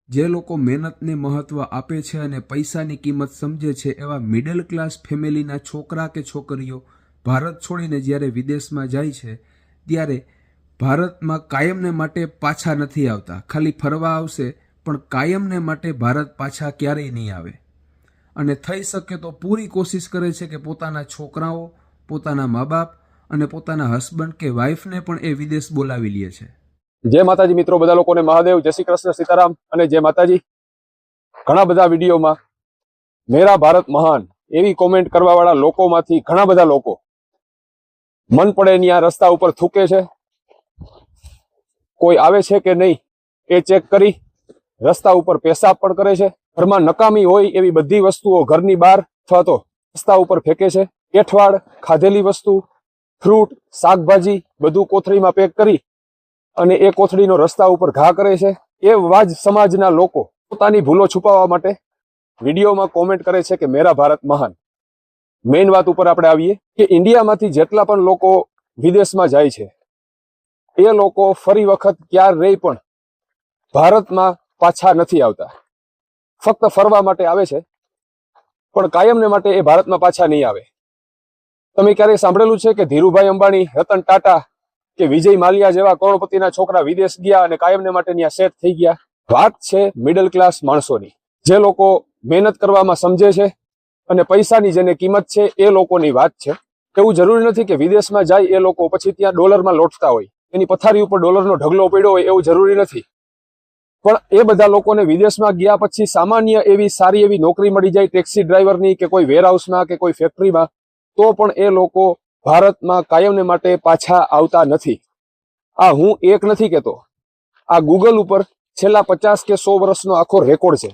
જે લોકો મહેનતને મહત્ત્વ આપે છે અને પૈસાની કિંમત સમજે છે એવા મિડલ ક્લાસ ફેમિલીના છોકરા કે છોકરીઓ ભારત છોડીને જ્યારે વિદેશમાં જાય છે ત્યારે ભારતમાં કાયમને માટે પાછા નથી આવતા. ખાલી ફરવા આવશે પણ કાયમને માટે ભારત પાછા ક્યારેય નહીં આવે. અને થઈ શકે તો પૂરી કોશિશ કરે છે કે પોતાના છોકરાઓ, પોતાના મા બાપ અને પોતાના હસબન્ડ કે વાઈફને પણ એ વિદેશ બોલાવી લે છે. જય માતાજી મિત્રો, બધા લોકોને મહાદેવ, જય શ્રી કૃષ્ણ, સીતારામ અને જય માતાજી. ઘણા બધા વિડીયોમાં મેરા ભારત મહાન એવી કોમેન્ટ કરવા વાળા લોકોમાંથી ઘણા બધા લોકો મન પડે ત્યાં રસ્તા ઉપર થૂકે છે. કોઈ આવે છે કે નહીં એ ચેક કરી રસ્તા ઉપર પેશાબ પણ કરે છે. ઘરમાં નકામી હોય એવી બધી વસ્તુઓ ઘરની બહાર અથવા તો રસ્તા ઉપર ફેંકે છે. એઠવાડ, ખાધેલી વસ્તુ, ફ્રૂટ, શાકભાજી બધું કોથળીમાં પેક કરી અને એ કોથળીનો રસ્તા ઉપર ઘા કરે છે. એવા જ સમાજના લોકો પોતાની ભૂલો છુપાવવા માટે વિડીયોમાં કોમેન્ટ કરે છે કે મેરા ભારત મહાન. મેઇન વાત ઉપર આપણે આવીએ કે ઇન્ડિયામાંથી જેટલા પણ લોકો વિદેશમાં જાય છે એ લોકો ફરી વખત ક્યારેય પણ ભારતમાં પાછા નથી આવતા. ફક્ત ફરવા માટે આવે છે પણ કાયમને માટે એ ભારતમાં પાછા નહીં આવે. તમે ક્યારેય સાંભળેલું છે કે ધીરુભાઈ અંબાણી, રતન ટાટા કે વિજય માલ્યા જેવા કરોડપતિના છોકરા વિદેશ ગયા અને કાયમને માટે ત્યાં સેટ થઈ ગયા? વાત છે મિડલ ક્લાસ માણસોની, જે લોકો મહેનત કરવામાં સમજે છે અને પૈસાની જેને કિંમત છે એ લોકોની વાત છે. એવું જરૂરી નથી કે વિદેશમાં જાય એ લોકો પછી ત્યાં ડોલરમાં લોટતા હોય, એની પથારી ઉપર ડોલરનો ઢગલો પડ્યો હોય, એવું જરૂરી નથી. પણ એ બધા લોકોને વિદેશમાં ગયા પછી સામાન્ય એવી સારી એવી નોકરી મળી જાય, ટેક્સી ડ્રાઈવરની કે કોઈ વેરહાઉસમાં કે કોઈ ફેક્ટરીમાં, તો પણ એ લોકો ભારતમાં કાયમને માટે પાછા આવતા નથી. આ હું એક નથી કહેતો, આ ગૂગલ ઉપર છેલ્લા 50 કે 100 વર્ષનો આખો રેકોર્ડ છે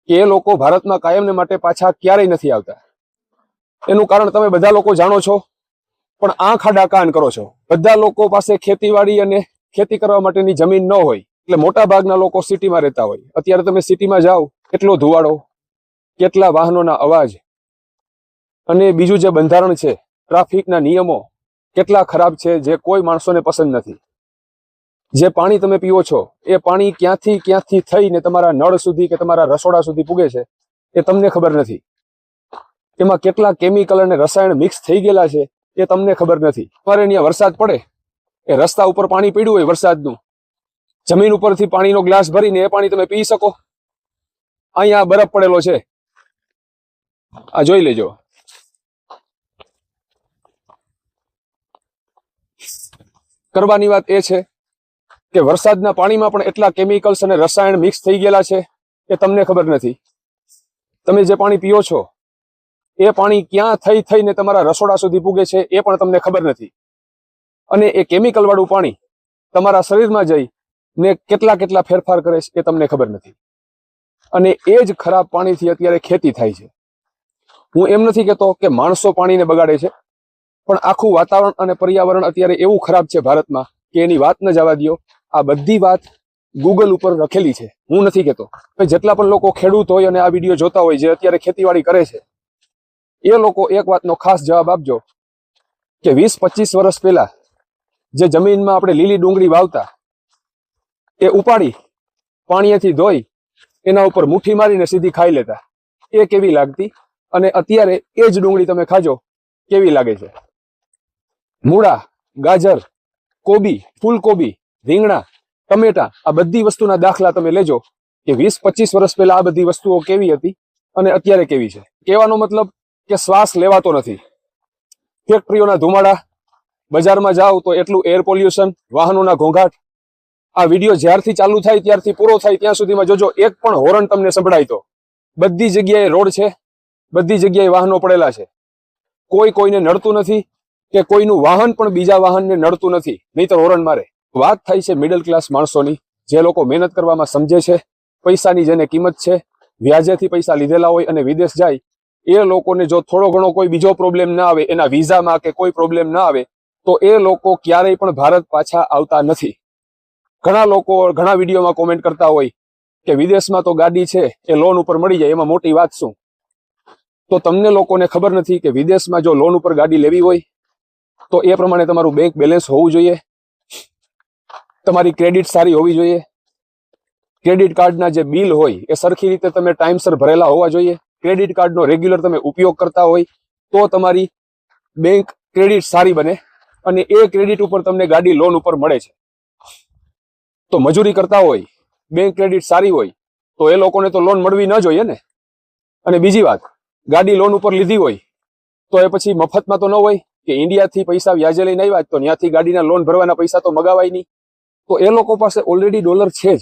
કે એ લોકો ભારતમાં કાયમને માટે પાછા ક્યારેય નથી આવતા. એનું કારણ તમે બધા લોકો જાણો છો, પણ આંખ આડા કાન કરો છો. બધા લોકો પાસે ખેતીવાડી અને ખેતી કરવા માટેની જમીન ન હોય એટલે મોટા ભાગના લોકો સિટીમાં રહેતા હોય. અત્યારે તમે સિટીમાં જાઓ, કેટલો ધુવાડો, કેટલા વાહનોના અવાજ, અને બીજું જે બંધારણ છે, ટ્રાફિકના નિયમો કેટલા ખરાબ છે જે કોઈ માણસોને પસંદ નથી. જે પાણી તમે પીવો છો એ પાણી ક્યાંથી થઈને તમારા નળ સુધી કે તમારા રસોડા સુધી પૂગે છે એ તમને ખબર નથી. એમાં કેટલા કેમિકલ અને રસાયણ મિક્સ થઈ ગયેલા છે એ તમને ખબર નથી. તમારે અહીંયા વરસાદ પડે, એ રસ્તા ઉપર પાણી પડ્યું હોય વરસાદનું, જમીન ઉપરથી પાણીનો ગ્લાસ ભરીને એ પાણી તમે પી શકો? અહીંયા બરફ પડેલો છે, આ જોઈ લેજો. કરવાની વાત એ છે કે વરસાદના પાણીમાં પણ એટલા કેમિકલ્સ અને રસાયણ મિક્સ થઈ ગયેલા છે એ તમને ખબર નથી. તમે જે પાણી પીઓ છો એ પાણી ક્યાં થઈને તમારા રસોડા સુધી પૂગે છે એ પણ તમને ખબર નથી. અને એ કેમિકલ વાળું પાણી તમારા શરીરમાં જઈ ને કેટલા ફેરફાર કરે છે એ તમને ખબર નથી. અને એ જ ખરાબ પાણીથી અત્યારે ખેતી થાય છે. હું એમ નથી કહેતો કે માણસો પાણીને બગાડે છે, પણ આખું વાતાવરણ અને પર્યાવરણ અત્યારે એવું ખરાબ છે ભારતમાં કે એની વાત ન જવા દો. આ બધી વાત ગૂગલ ઉપર લખેલી છે, હું નથી કહેતો. જેટલા પણ લોકો ખેડૂત હોય અને આ વિડીયો જોતા હોય, જે અત્યારે ખેતીવાડી કરે છે, એ લોકો એક વાતનો ખાસ જવાબ આપજો કે 20-25 વર્ષ પહેલા જે જમીનમાં આપણે લીલી ડુંગળી વાવતા, એ ઉપાડી પાણીએથી ધોઈ એના ઉપર મુઠ્ઠી મારીને સીધી ખાઈ લેતા, એ કેવી લાગતી? અને અત્યારે એ જ ડુંગળી તમે ખાજો, કેવી લાગે છે? મૂળા, ગાજર, કોબી, ફૂલકોબી, રીંગણા, ટમેટા, આ બધી વસ્તુના દાખલા તમે લેજો કે 20-25 વર્ષ પહેલા આ બધી વસ્તુઓ કેવી હતી અને અત્યારે કેવી છે. કહેવાનો મતલબ કે શ્વાસ લેવાતો નથી. ફેક્ટરીઓના ધુમાડા, બજારમાં જાઓ તો એટલું એર પોલ્યુશન, વાહનોના ઘોંઘાટ. આ વિડીયો જ્યારથી ચાલુ થાય ત્યારથી પૂરો થાય ત્યાં સુધીમાં જોજો એક પણ હોર્ન તમને સંભળાય તો. બધી જગ્યાએ રોડ છે, બધી જગ્યાએ વાહનો પડેલા છે, કોઈને નડતું નથી કે કોઈનું વાહન પણ બીજા વાહનને નડતું નથી, નહીતર હોર્ન મારે. વાત થાય છે મિડલ ક્લાસ માણસોની, જે લોકો મહેનત કરવામાં સમજે છે, પૈસાની જેને કિંમત છે, વ્યાજેથી પૈસા લીધેલા હોય અને વિદેશ જાય, એ લોકોને જો થોડો ઘણો કોઈ બીજો પ્રોબ્લેમ ના આવે, એના વિઝામાં કે કોઈ પ્રોબ્લેમ ના આવે, તો એ લોકો ક્યારેય પણ ભારત પાછા આવતા નથી. ઘણા લોકો ઘણા વિડીયોમાં કોમેન્ટ કરતા હોય કે વિદેશમાં તો ગાડી છે એ લોન ઉપર મળી જાય, એમાં મોટી વાત શું? તો તમને લોકોને ખબર નથી કે વિદેશમાં જો લોન ઉપર ગાડી લેવી હોય તો એ પ્રમાણે તમારું બેંક બેલેન્સ હોવું જોઈએ, તમારી ક્રેડિટ સારી હોવી જોઈએ, ક્રેડિટ કાર્ડના જે બિલ હોય એ સરખી રીતે તમે ટાઈમસર ભરેલા હોવા જોઈએ. ક્રેડિટ કાર્ડનો રેગ્યુલર તમે ઉપયોગ કરતા હોય તો તમારી બેંક ક્રેડિટ સારી બને અને એ ક્રેડિટ ઉપર તમને ગાડી લોન ઉપર મળે છે. તો મજૂરી કરતા હોય, બેંક ક્રેડિટ સારી હોય તો એ લોકોને તો લોન મળવી ન જોઈએ ને. અને બીજી વાત, ગાડી લોન ઉપર લીધી હોય તો એ પછી મફતમાં તો ન હોય કે ઇન્ડિયાથી પૈસા વ્યાજે લઈને આવ્યા તો ત્યાંથી ગાડીના લોન ભરવાના પૈસા તો મગાવાય નહીં. તો એ લોકો પાસે ઓલરેડી ડોલર છે જ.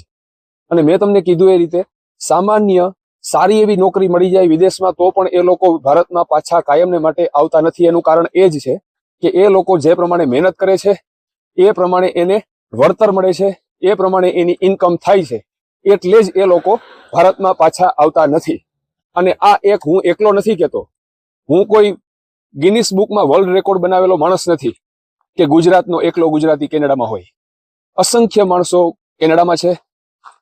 અને મેં તમને કીધું એ રીતે સામાન્ય સારી એવી નોકરી મળી જાય વિદેશમાં તો પણ એ લોકો ભારતમાં પાછા કાયમને માટે આવતા નથી. એનું કારણ એ જ છે કે એ લોકો જે પ્રમાણે મહેનત કરે છે એ પ્રમાણે એને વળતર મળે છે, એ પ્રમાણે એની ઇન્કમ થાય છે, એટલે જ એ લોકો ભારતમાં પાછા આવતા નથી. અને આ એક હું એકલો નથી કહેતો, હું કોઈ ગિનિસ બુકમાં વર્લ્ડ રેકોર્ડ બનાવેલો માણસ નથી કે ગુજરાતનો એકલો ગુજરાતી કેનેડામાં હોય. અસંખ્ય માણસો કેનેડામાં છે.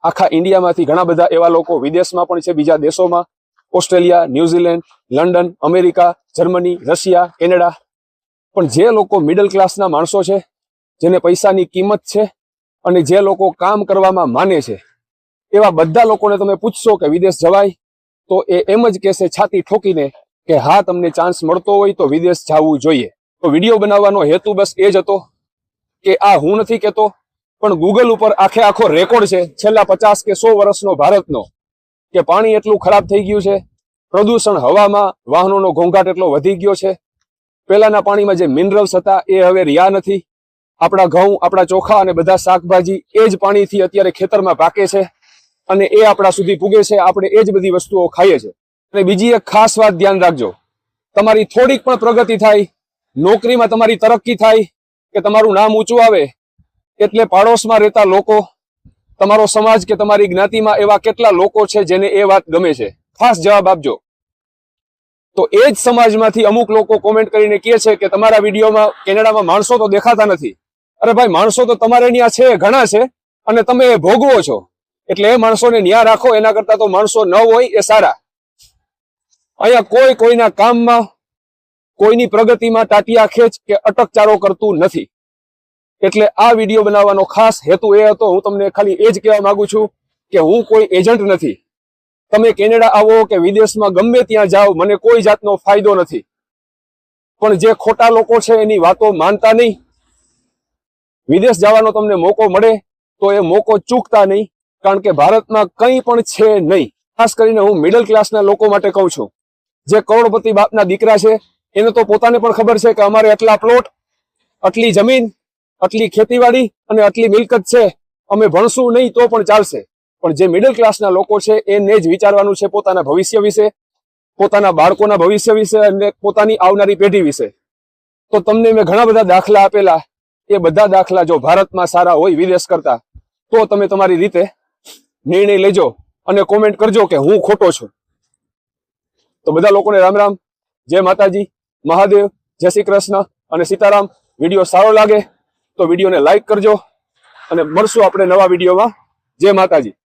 આખા ઇન્ડિયામાંથી ઘણા બધા એવા લોકો વિદેશમાં પણ છે, બીજા દેશોમાં, Australia, New Zealand, London, America, Germany, Russia, Canada. પણ જે લોકો મિડલ ક્લાસના માણસો છે, જેને પૈસાની કિંમત છે અને જે લોકો કામ કરવામાં માને છે, એવા બધા લોકોને તમે પૂછશો કે વિદેશ જવાય તો એ એમ જ કહેશે છાતી ઠોકીને કે હા, તમને ચાન્સ મળતો હોય તો વિદેશ જવું જોઈએ. તો વિડીયો બનાવવાનો હેતુ બસ એ જ હતો કે આ હું નથી કહેતો, પણ ગૂગલ ઉપર આખો રેકોર્ડ છે છેલ્લા 50 કે 100 વર્ષનો ભારતનો, કે પાણી એટલું ખરાબ થઈ ગયું છે, પ્રદૂષણ હવામાં, વાહનોનો ઘોંઘાટ એટલો વધી ગયો છે, પહેલાના પાણીમાં જે મિનરલ્સ હતા એ હવે રહ્યા નથી. આપણા ઘઉં, આપણા ચોખા અને બધા શાકભાજી એ જ પાણીથી અત્યારે ખેતરમાં પાકે છે અને એ આપણા સુધી પૂગે છે. આપણે એ જ બધી વસ્તુઓ ખાઈએ છીએ. અને બીજી એક ખાસ વાત ધ્યાન રાખજો, તમારી થોડીક પણ પ્રગતિ થાય, નોકરીમાં તમારી તરક્કી થાય કે તમારું નામ ઊંચું આવે એટલે પાડોશમાં રહેતા લોકો, તમારો સમાજ કે તમારી જ્ઞાતિમાં એવા કેટલા લોકો છે જેને એ વાત ગમે છે? ખાસ જવાબ આપજો. તો એ જ સમાજમાંથી અમુક લોકો કોમેન્ટ કરીને કહે છે કે તમારા વિડીયોમાં કેનેડામાં માણસો તો દેખાતા નથી. અરે ભાઈ, માણસો તો તમારે ત્યાં છે, ઘણા છે, અને તમે એ ભોગવો છો. એટલે એ માણસોને ન્યા રાખો, એના કરતા તો માણસો ન હોય એ સારા. અહીંયા કોઈ કોઈના કામમાં, કોઈની પ્રગતિમાં ટાટિયા ખેંચ કે અટકચારો કરતું નથી. એટલે આ વિડીયો બનાવવાનો ખાસ હેતુ એ હતો. હું તમને ખાલી એ જ કહેવા માંગુ છું કે હું કોઈ એજન્ટ નથી. તમે કેનેડા આવો કે વિદેશમાં ગમે ત્યાં જાઓ, મને કોઈ જાતનો ફાયદો નથી. પણ જે ખોટા લોકો છે એની વાતો માનતા નહીં. વિદેશ જવાનો તમને મોકો મળે તો એ મોકો ચૂકતા નહીં, કારણ કે ભારતમાં કંઈ પણ છે નહીં. ખાસ કરીને હું મિડલ ક્લાસના લોકો માટે કહું છું. જે કરોડપતિ બાપના દીકરા છે એને તો પોતાને પણ ખબર છે કે અમારે આટલા પ્લોટ, આટલી જમીન, આટલી ખેતીવાડી અને આટલી મિલકત છે, અમે ભણશું નહીં તો પણ ચાલશે. પણ જે મિડલ ક્લાસના લોકો છે એને જ વિચારવાનું છે પોતાના ભવિષ્ય વિશે, પોતાના બાળકોના ભવિષ્ય વિશે અને પોતાની આવનારી પેઢી વિશે. તો તમને મેં ઘણા બધા દાખલા આપેલા, એ બધા દાખલા જો ભારતમાં સારા હોય વિદેશ કરતા, તો તમે તમારી રીતે નિર્ણય લેજો અને કોમેન્ટ કરજો કે હું ખોટો છું. તો બધા લોકોને રામ રામ, જય માતાજી, મહાદેવ, જય શ્રી કૃષ્ણ અને સીતારામ. વિડીયો સારો લાગે તો વિડીયોને લાઈક કરજો અને મળશું આપણે નવા વિડીયોમાં. જય માતાજી.